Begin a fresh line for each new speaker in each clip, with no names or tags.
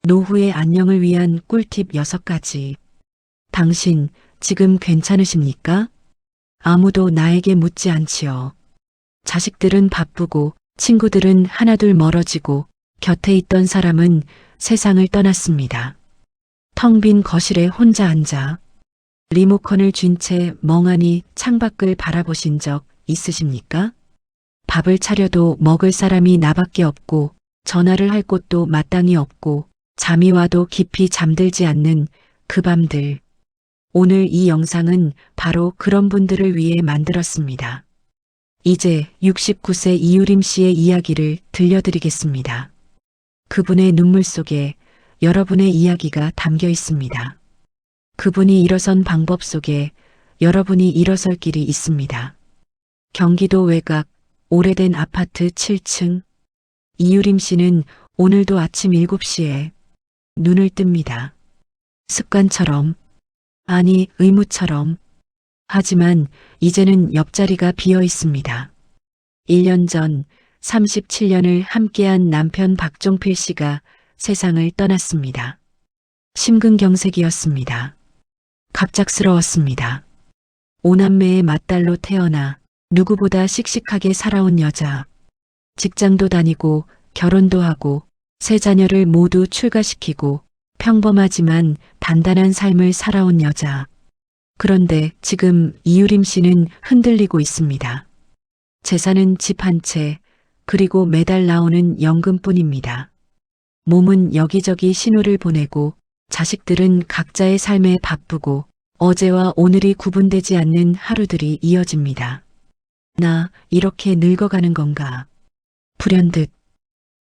노후의 안녕을 위한 꿀팁 6가지. 당신 지금 괜찮으십니까? 아무도 나에게 묻지 않지요. 자식들은 바쁘고 친구들은 하나둘 멀어지고 곁에 있던 사람은 세상을 떠났습니다. 텅 빈 거실에 혼자 앉아 리모컨을 쥔 채 멍하니 창밖을 바라보신 적 있으십니까? 밥을 차려도 먹을 사람이 나밖에 없고 전화를 할 곳도 마땅히 없고 잠이 와도 깊이 잠들지 않는 그 밤들. 오늘 이 영상은 바로 그런 분들을 위해 만들었습니다. 이제 69세 이유림 씨의 이야기를 들려드리겠습니다. 그분의 눈물 속에 여러분의 이야기가 담겨 있습니다. 그분이 일어선 방법 속에 여러분이 일어설 길이 있습니다. 경기도 외곽 오래된 아파트 7층. 이유림 씨는 오늘도 아침 7시에 눈을 뜹니다. 습관처럼, 아니 의무처럼. 하지만 이제는 옆자리가 비어 있습니다. 1년 전 37년을 함께한 남편 박종필 씨가 세상을 떠났습니다. 심근경색이었습니다. 갑작스러웠습니다. 5남매의 맏딸로 태어나 누구보다 씩씩하게 살아온 여자. 직장도 다니고 결혼도 하고 세 자녀를 모두 출가시키고 평범하지만 단단한 삶을 살아온 여자. 그런데 지금 이유림 씨는 흔들리고 있습니다. 재산은 집 한 채, 그리고 매달 나오는 연금뿐입니다. 몸은 여기저기 신호를 보내고 자식들은 각자의 삶에 바쁘고 어제와 오늘이 구분되지 않는 하루들이 이어집니다. 나 이렇게 늙어가는 건가? 불현듯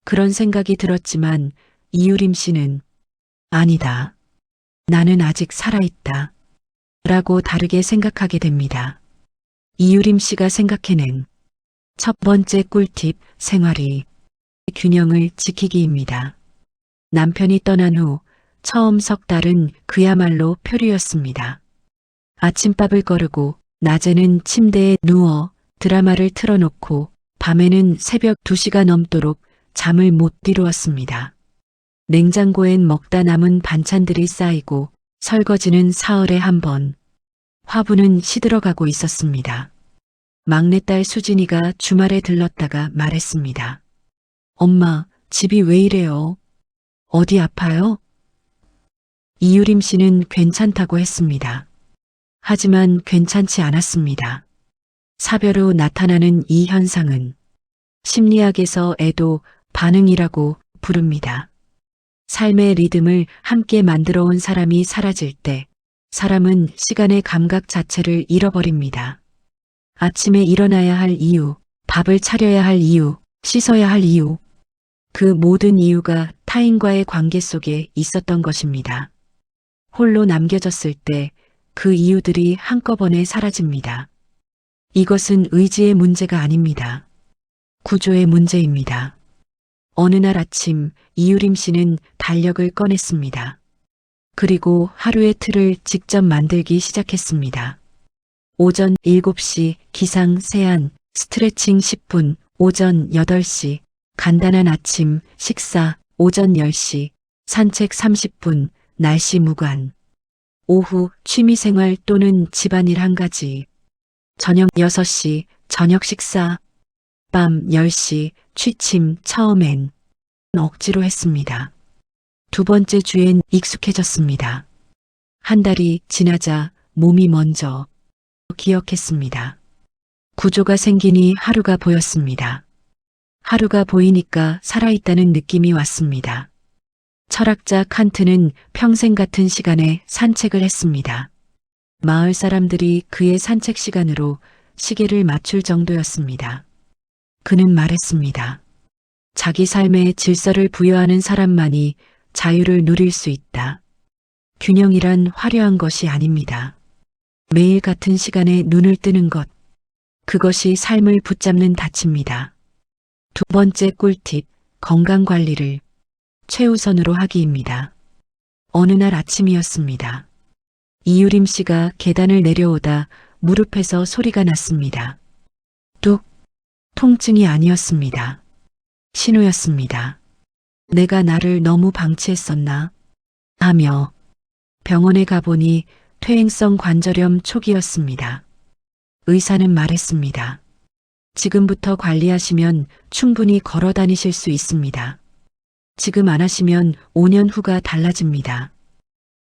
그런 생각이 들었지만 이유림 씨는 아니다. 나는 아직 살아있다. 라고 다르게 생각하게 됩니다. 이유림 씨가 생각해낸 첫 번째 꿀팁, 생활이 균형을 지키기입니다. 남편이 떠난 후 처음 석 달은 그야말로 표류였습니다. 아침밥을 거르고 낮에는 침대에 누워 드라마를 틀어놓고 밤에는 새벽 2시가 넘도록 잠을 못 이루었습니다. 냉장고엔 먹다 남은 반찬들이 쌓이고 설거지는 사흘에 한 번, 화분은 시들어가고 있었습니다. 막내딸 수진이가 주말에 들렀다가 말했습니다. 엄마, 집이 왜 이래요? 어디 아파요? 이유림 씨는 괜찮다고 했습니다. 하지만 괜찮지 않았습니다. 사별 후 나타나는 이 현상은 심리학에서 애도 반응이라고 부릅니다. 삶의 리듬을 함께 만들어 온 사람이 사라질 때 사람은 시간의 감각 자체를 잃어버립니다. 아침에 일어나야 할 이유, 밥을 차려야 할 이유, 씻어야 할 이유. 그 모든 이유가 타인과의 관계 속에 있었던 것입니다. 홀로 남겨졌을 때 그 이유들이 한꺼번에 사라집니다. 이것은 의지의 문제가 아닙니다. 구조의 문제입니다. 어느 날 아침 이유림 씨는 달력을 꺼냈습니다. 그리고 하루의 틀을 직접 만들기 시작했습니다. 오전 7시 기상 세안, 스트레칭 10분, 오전 8시 간단한 아침 식사, 오전 10시 산책 30분, 날씨 무관. 오후 취미생활 또는 집안일 1가지. 저녁 6시 저녁 식사. 밤 10시 취침. 처음엔 억지로 했습니다. 두 번째 주엔 익숙해졌습니다. 한 달이 지나자 몸이 먼저 기억했습니다. 구조가 생기니 하루가 보였습니다. 하루가 보이니까 살아있다는 느낌이 왔습니다. 철학자 칸트는 평생 같은 시간에 산책을 했습니다. 마을 사람들이 그의 산책 시간으로 시계를 맞출 정도였습니다. 그는 말했습니다. 자기 삶에 질서를 부여하는 사람만이 자유를 누릴 수 있다. 균형이란 화려한 것이 아닙니다. 매일 같은 시간에 눈을 뜨는 것, 그것이 삶을 붙잡는 닻입니다. 두 번째 꿀팁, 건강관리를 최우선으로 하기입니다. 어느 날 아침이었습니다. 이유림 씨가 계단을 내려오다 무릎에서 소리가 났습니다. 뚝, 통증이 아니었습니다. 신호였습니다. 내가 나를 너무 방치했었나? 하며 병원에 가보니 퇴행성 관절염 초기였습니다. 의사는 말했습니다. 지금부터 관리하시면 충분히 걸어 다니실 수 있습니다. 지금 안 하시면 5년 후가 달라집니다.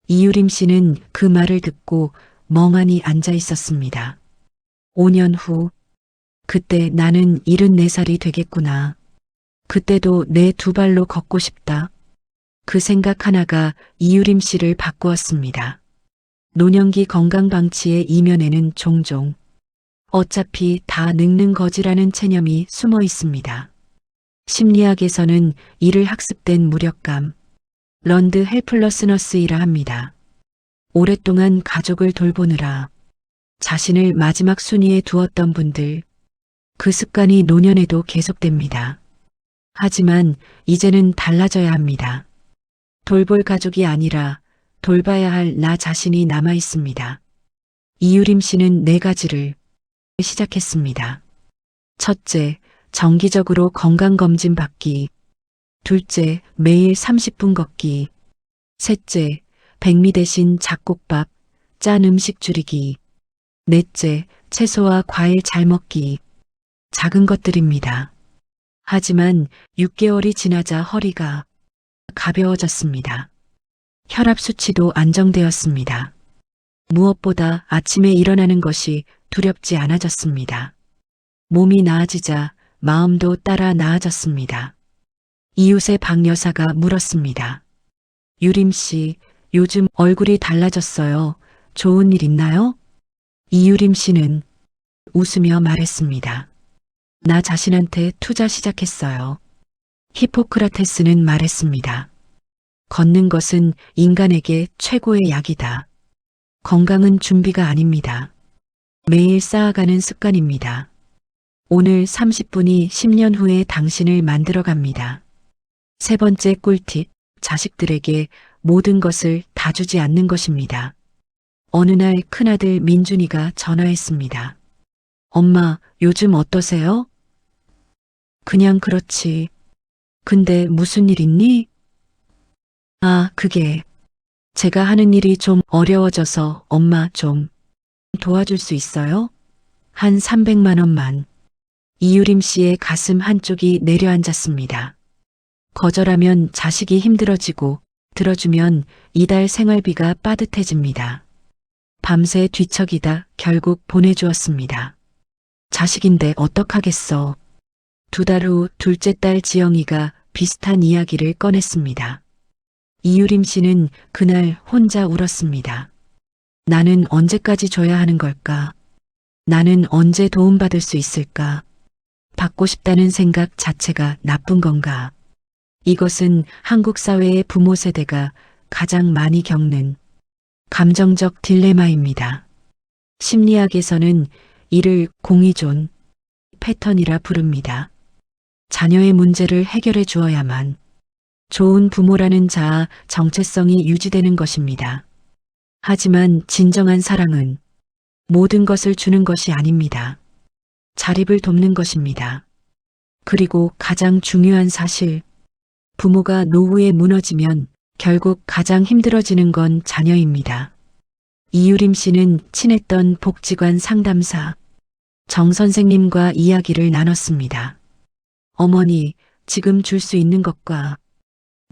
이유림 씨는 그 말을 듣고 멍하니 앉아 있었습니다. 5년 후, 그때 나는 74살이 되겠구나. 그때도 내 두 발로 걷고 싶다. 그 생각 하나가 이유림 씨를 바꾸었습니다. 노년기 건강방치의 이면에는 종종 어차피 다 늙는 거지라는 체념이 숨어 있습니다. 심리학에서는 이를 학습된 무력감, 런드 헬플러스너스이라 합니다. 오랫동안 가족을 돌보느라 자신을 마지막 순위에 두었던 분들, 그 습관이 노년에도 계속됩니다. 하지만 이제는 달라져야 합니다. 돌볼 가족이 아니라 돌봐야 할 나 자신이 남아 있습니다. 이유림 씨는 4가지를 시작했습니다. 첫째, 정기적으로 건강검진 받기. 둘째, 매일 30분 걷기. 셋째, 백미 대신 잡곡밥, 짠 음식 줄이기. 넷째, 채소와 과일 잘 먹기. 작은 것들입니다. 하지만 6개월이 지나자 허리가 가벼워졌습니다. 혈압 수치도 안정되었습니다. 무엇보다 아침에 일어나는 것이 두렵지 않아졌습니다. 몸이 나아지자 마음도 따라 나아졌습니다. 이웃의 박 여사가 물었습니다. 유림 씨, 요즘 얼굴이 달라졌어요. 좋은 일 있나요? 이유림 씨는 웃으며 말했습니다. 나 자신한테 투자 시작했어요. 히포크라테스는 말했습니다. 걷는 것은 인간에게 최고의 약이다. 건강은 준비가 아닙니다. 매일 쌓아가는 습관입니다. 오늘 30분이 10년 후에 당신을 만들어갑니다. 세 번째 꿀팁, 자식들에게 모든 것을 다 주지 않는 것입니다. 어느 날 큰아들 민준이가 전화했습니다. 엄마, 요즘 어떠세요? 그냥 그렇지. 근데 무슨 일 있니? 아, 그게 제가 하는 일이 좀 어려워져서 엄마 좀 도와줄 수 있어요? 한 300만 원만. 이유림 씨의 가슴 한쪽이 내려앉았습니다. 거절하면 자식이 힘들어지고 들어주면 이달 생활비가 빠듯해집니다. 밤새 뒤척이다 결국 보내주었습니다. 자식인데 어떡하겠어. 2달 후 둘째 딸 지영이가 비슷한 이야기를 꺼냈습니다. 이유림 씨는 그날 혼자 울었습니다. 나는 언제까지 줘야 하는 걸까? 나는 언제 도움받을 수 있을까? 받고 싶다는 생각 자체가 나쁜 건가? 이것은 한국 사회의 부모 세대가 가장 많이 겪는 감정적 딜레마입니다. 심리학에서는 이를 공의존 패턴이라 부릅니다. 자녀의 문제를 해결해 주어야만 좋은 부모라는 자아 정체성이 유지되는 것입니다. 하지만 진정한 사랑은 모든 것을 주는 것이 아닙니다. 자립을 돕는 것입니다. 그리고 가장 중요한 사실, 부모가 노후에 무너지면 결국 가장 힘들어지는 건 자녀입니다. 이유림 씨는 친했던 복지관 상담사 정 선생님과 이야기를 나눴습니다. 어머니, 지금 줄 수 있는 것과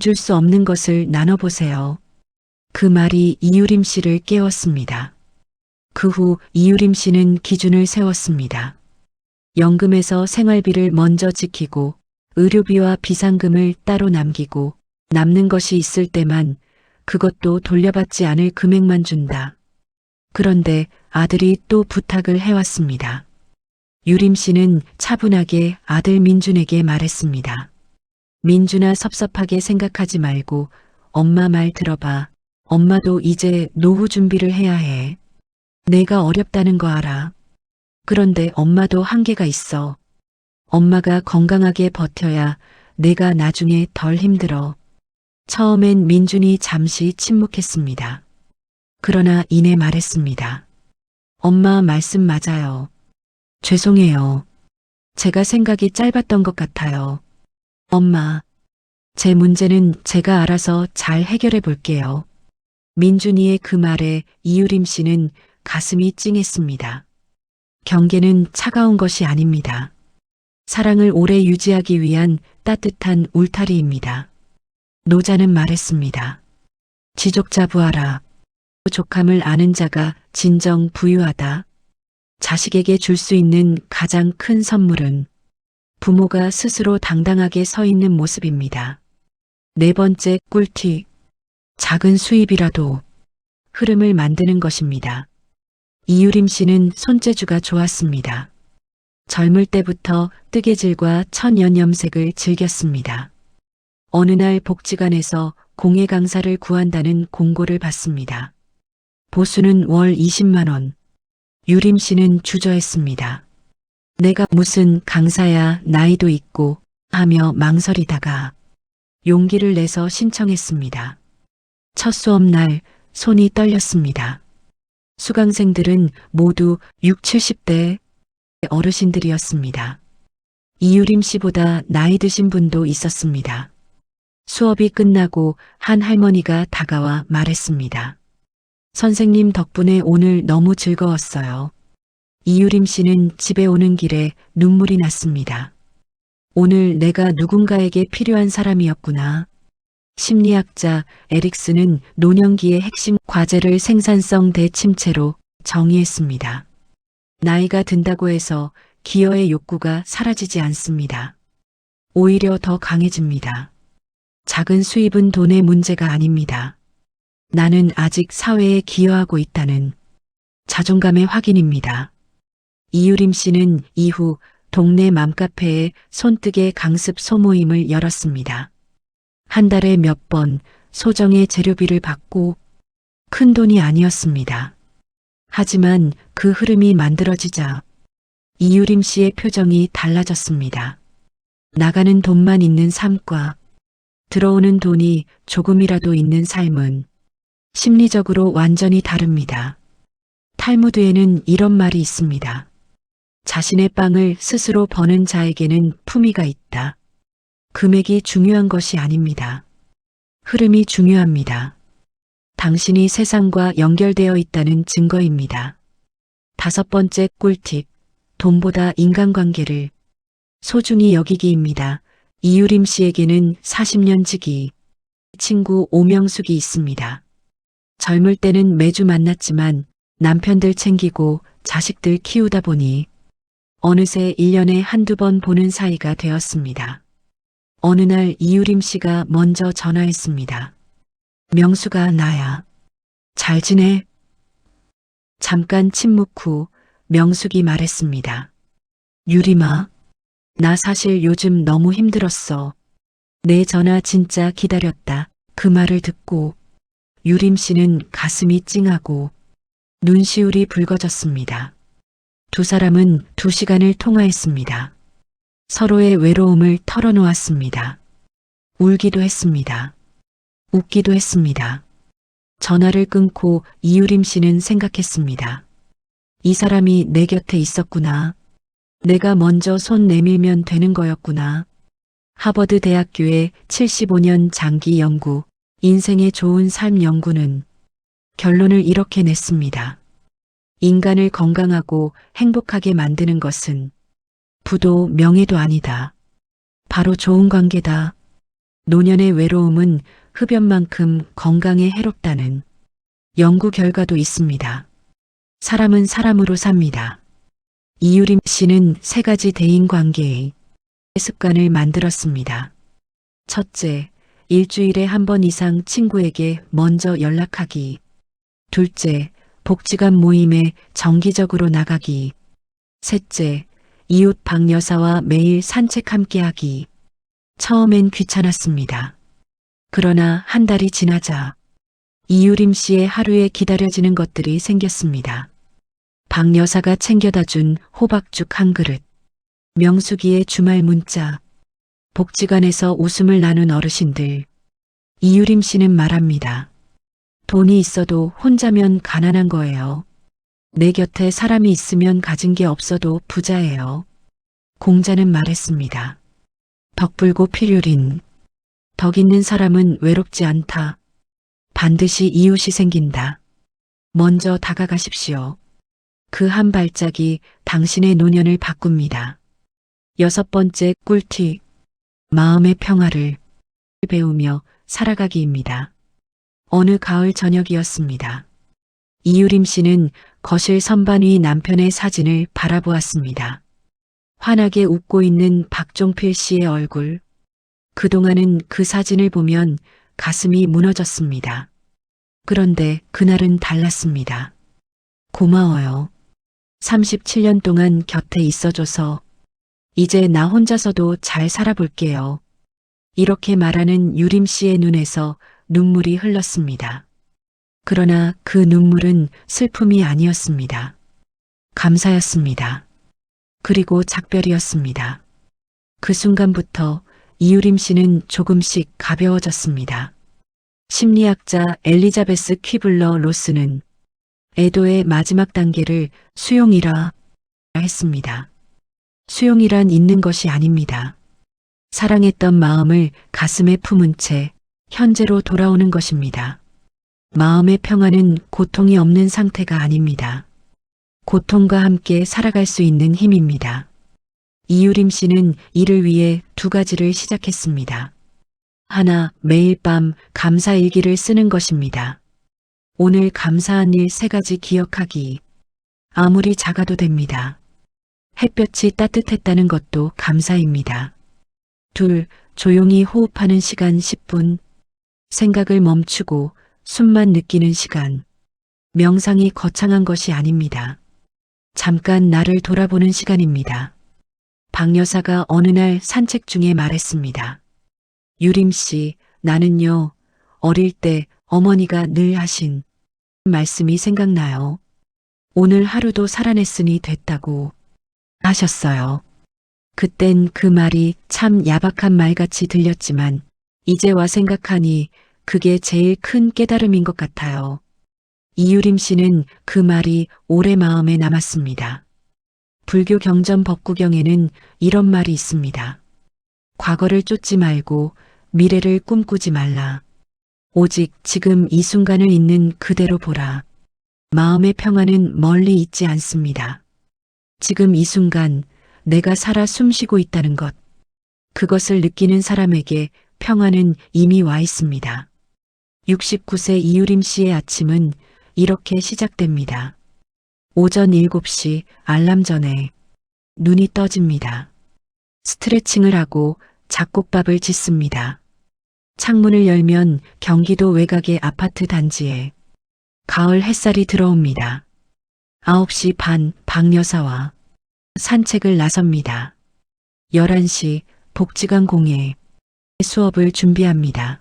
줄 수 없는 것을 나눠보세요. 그 말이 이유림 씨를 깨웠습니다. 그 후 이유림 씨는 기준을 세웠습니다. 연금에서 생활비를 먼저 지키고 의료비와 비상금을 따로 남기고 남는 것이 있을 때만 그것도 돌려받지 않을 금액만 준다. 그런데 아들이 또 부탁을 해왔습니다. 유림 씨는 차분하게 아들 민준에게 말했습니다. 민준아, 섭섭하게 생각하지 말고 엄마 말 들어봐. 엄마도 이제 노후 준비를 해야 해. 내가 어렵다는 거 알아. 그런데 엄마도 한계가 있어. 엄마가 건강하게 버텨야 내가 나중에 덜 힘들어. 처음엔 민준이 잠시 침묵했습니다. 그러나 이내 말했습니다. 엄마 말씀 맞아요. 죄송해요. 제가 생각이 짧았던 것 같아요. 엄마, 제 문제는 제가 알아서 잘 해결해 볼게요. 민준이의 그 말에 이유림 씨는 가슴이 찡했습니다. 경계는 차가운 것이 아닙니다. 사랑을 오래 유지하기 위한 따뜻한 울타리입니다. 노자는 말했습니다. 지족자부하라. 부족함을 아는 자가 진정 부유하다. 자식에게 줄 수 있는 가장 큰 선물은 부모가 스스로 당당하게 서 있는 모습입니다. 네 번째 꿀팁. 작은 수입이라도 흐름을 만드는 것입니다. 이유림 씨는 손재주가 좋았습니다. 젊을 때부터 뜨개질과 천연염색을 즐겼습니다. 어느 날 복지관에서 공예 강사를 구한다는 공고를 받습니다. 보수는 월 20만 원. 유림 씨는 주저했습니다. 내가 무슨 강사야, 나이도 있고 하며 망설이다가 용기를 내서 신청했습니다. 첫 수업날 손이 떨렸습니다. 수강생들은 모두 6, 70대 어르신들이었습니다. 이유림 씨보다 나이 드신 분도 있었습니다. 수업이 끝나고 한 할머니가 다가와 말했습니다. 선생님 덕분에 오늘 너무 즐거웠어요. 이유림 씨는 집에 오는 길에 눈물이 났습니다. 오늘 내가 누군가에게 필요한 사람이었구나. 심리학자 에릭슨은 노년기의 핵심 과제를 생산성 대침체로 정의했습니다. 나이가 든다고 해서 기여의 욕구가 사라지지 않습니다. 오히려 더 강해집니다. 작은 수입은 돈의 문제가 아닙니다. 나는 아직 사회에 기여하고 있다는 자존감의 확인입니다. 이유림 씨는 이후 동네 맘카페에 손뜨개 강습 소모임을 열었습니다. 한 달에 몇 번 소정의 재료비를 받고 큰 돈이 아니었습니다. 하지만 그 흐름이 만들어지자 이유림 씨의 표정이 달라졌습니다. 나가는 돈만 있는 삶과 들어오는 돈이 조금이라도 있는 삶은 심리적으로 완전히 다릅니다. 탈무드에는 이런 말이 있습니다. 자신의 빵을 스스로 버는 자에게는 품위가 있다. 금액이 중요한 것이 아닙니다. 흐름이 중요합니다. 당신이 세상과 연결되어 있다는 증거입니다. 다섯 번째 꿀팁. 돈보다 인간관계를 소중히 여기기입니다. 이유림 씨에게는 40년 지기 친구 오명숙이 있습니다. 젊을 때는 매주 만났지만 남편들 챙기고 자식들 키우다 보니 어느새 1년에 한두 번 보는 사이가 되었습니다. 어느 날 이유림 씨가 먼저 전화했습니다. 명수가 나야. 잘 지내? 잠깐 침묵 후 명숙이 말했습니다. 유림아, 나 사실 요즘 너무 힘들었어. 내 전화 진짜 기다렸다. 그 말을 듣고 유림 씨는 가슴이 찡하고 눈시울이 붉어졌습니다. 두 사람은 2시간을 통화했습니다. 서로의 외로움을 털어놓았습니다. 울기도 했습니다. 웃기도 했습니다. 전화를 끊고 이유림 씨는 생각했습니다. 이 사람이 내 곁에 있었구나. 내가 먼저 손 내밀면 되는 거였구나. 하버드 대학교의 75년 장기 연구, 인생의 좋은 삶 연구는 결론을 이렇게 냈습니다. 인간을 건강하고 행복하게 만드는 것은 부도 명예도 아니다. 바로 좋은 관계다. 노년의 외로움은 흡연만큼 건강에 해롭다는 연구 결과도 있습니다. 사람은 사람으로 삽니다. 이유림 씨는 3가지 대인관계의 습관을 만들었습니다. 첫째, 일주일에 한 번 이상 친구에게 먼저 연락하기. 둘째, 복지관 모임에 정기적으로 나가기. 셋째, 이웃 박 여사와 매일 산책 함께하기. 처음엔 귀찮았습니다. 그러나 한 달이 지나자 이유림 씨의 하루에 기다려지는 것들이 생겼습니다. 박 여사가 챙겨다 준 호박죽 한 그릇, 명숙이의 주말 문자, 복지관에서 웃음을 나눈 어르신들. 이유림 씨는 말합니다. 돈이 있어도 혼자면 가난한 거예요. 내 곁에 사람이 있으면 가진 게 없어도 부자예요. 공자는 말했습니다. 덕불고 필요린. 덕 있는 사람은 외롭지 않다. 반드시 이웃이 생긴다. 먼저 다가가십시오. 그 한 발짝이 당신의 노년을 바꿉니다. 6번째 꿀팁. 마음의 평화를 배우며 살아가기입니다. 어느 가을 저녁이었습니다. 이유림 씨는 거실 선반 위 남편의 사진을 바라보았습니다. 환하게 웃고 있는 박종필 씨의 얼굴. 그동안은 그 사진을 보면 가슴이 무너졌습니다. 그런데 그날은 달랐습니다. 고마워요. 37년 동안 곁에 있어줘서 이제 나 혼자서도 잘 살아볼게요. 이렇게 말하는 유림 씨의 눈에서 눈물이 흘렀습니다. 그러나 그 눈물은 슬픔이 아니었습니다. 감사였습니다. 그리고 작별이었습니다. 그 순간부터 이유림 씨는 조금씩 가벼워졌습니다. 심리학자 엘리자베스 퀴블러 로스는 애도의 마지막 단계를 수용이라 했습니다. 수용이란 잊는 것이 아닙니다. 사랑했던 마음을 가슴에 품은 채 현재로 돌아오는 것입니다. 마음의 평화는 고통이 없는 상태가 아닙니다. 고통과 함께 살아갈 수 있는 힘입니다. 이유림 씨는 이를 위해 2가지를 시작했습니다. 하나, 매일 밤 감사 일기를 쓰는 것입니다. 오늘 감사한 일 3가지 기억하기. 아무리 작아도 됩니다. 햇볕이 따뜻했다는 것도 감사입니다. 2, 조용히 호흡하는 시간 10분. 생각을 멈추고 숨만 느끼는 시간. 명상이 거창한 것이 아닙니다. 잠깐 나를 돌아보는 시간입니다. 박 여사가 어느 날 산책 중에 말했습니다. 유림 씨, 나는요, 어릴 때 어머니가 늘 하신 말씀이 생각나요. 오늘 하루도 살아냈으니 됐다고 하셨어요. 그땐 그 말이 참 야박한 말같이 들렸지만 이제 와 생각하니 그게 제일 큰 깨달음인 것 같아요. 이유림 씨는 그 말이 오래 마음에 남았습니다. 불교 경전 법구경에는 이런 말이 있습니다. 과거를 쫓지 말고 미래를 꿈꾸지 말라. 오직 지금 이 순간을 있는 그대로 보라. 마음의 평화는 멀리 있지 않습니다. 지금 이 순간 내가 살아 숨쉬고 있다는 것. 그것을 느끼는 사람에게 평화는 이미 와 있습니다. 69세 이유림 씨의 아침은 이렇게 시작됩니다. 오전 7시 알람 전에 눈이 떠집니다. 스트레칭을 하고 잡곡밥을 짓습니다. 창문을 열면 경기도 외곽의 아파트 단지에 가을 햇살이 들어옵니다. 9시 반 박 여사와 산책을 나섭니다. 11시 복지관 공예 수업을 준비합니다.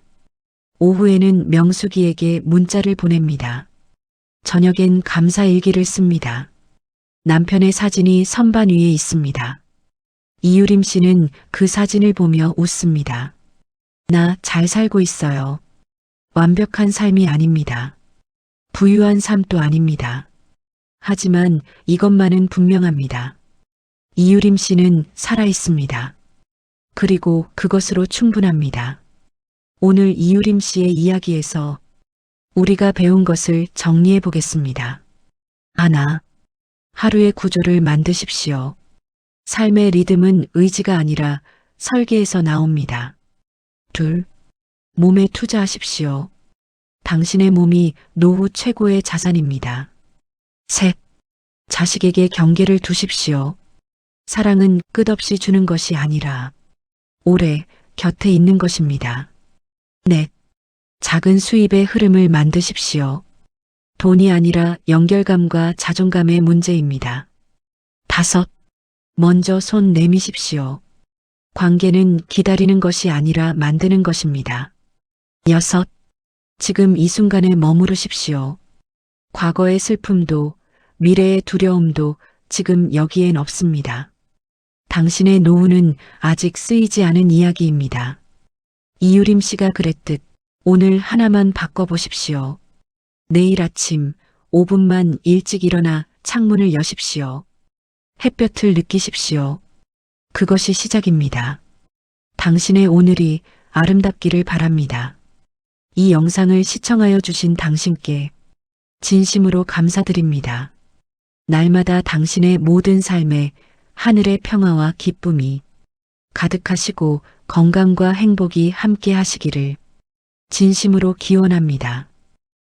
오후에는 명숙이에게 문자를 보냅니다. 저녁엔 감사일기를 씁니다. 남편의 사진이 선반 위에 있습니다. 이유림 씨는 그 사진을 보며 웃습니다. 나 잘 살고 있어요. 완벽한 삶이 아닙니다. 부유한 삶도 아닙니다. 하지만 이것만은 분명합니다. 이유림 씨는 살아 있습니다. 그리고 그것으로 충분합니다. 오늘 이유림 씨의 이야기에서 우리가 배운 것을 정리해 보겠습니다. 하나, 하루의 구조를 만드십시오. 삶의 리듬은 의지가 아니라 설계에서 나옵니다. 2, 몸에 투자하십시오. 당신의 몸이 노후 최고의 자산입니다. 3, 자식에게 경계를 두십시오. 사랑은 끝없이 주는 것이 아니라 오래 곁에 있는 것입니다. 4, 작은 수입의 흐름을 만드십시오. 돈이 아니라 연결감과 자존감의 문제입니다. 5, 먼저 손 내미십시오. 관계는 기다리는 것이 아니라 만드는 것입니다. 6, 지금 이 순간에 머무르십시오. 과거의 슬픔도 미래의 두려움도 지금 여기엔 없습니다. 당신의 노후는 아직 쓰이지 않은 이야기입니다. 이유림 씨가 그랬듯 오늘 하나만 바꿔보십시오. 내일 아침 5분만 일찍 일어나 창문을 여십시오. 햇볕을 느끼십시오. 그것이 시작입니다. 당신의 오늘이 아름답기를 바랍니다. 이 영상을 시청하여 주신 당신께 진심으로 감사드립니다. 날마다 당신의 모든 삶에 하늘의 평화와 기쁨이 가득하시고 건강과 행복이 함께 하시기를 진심으로 기원합니다.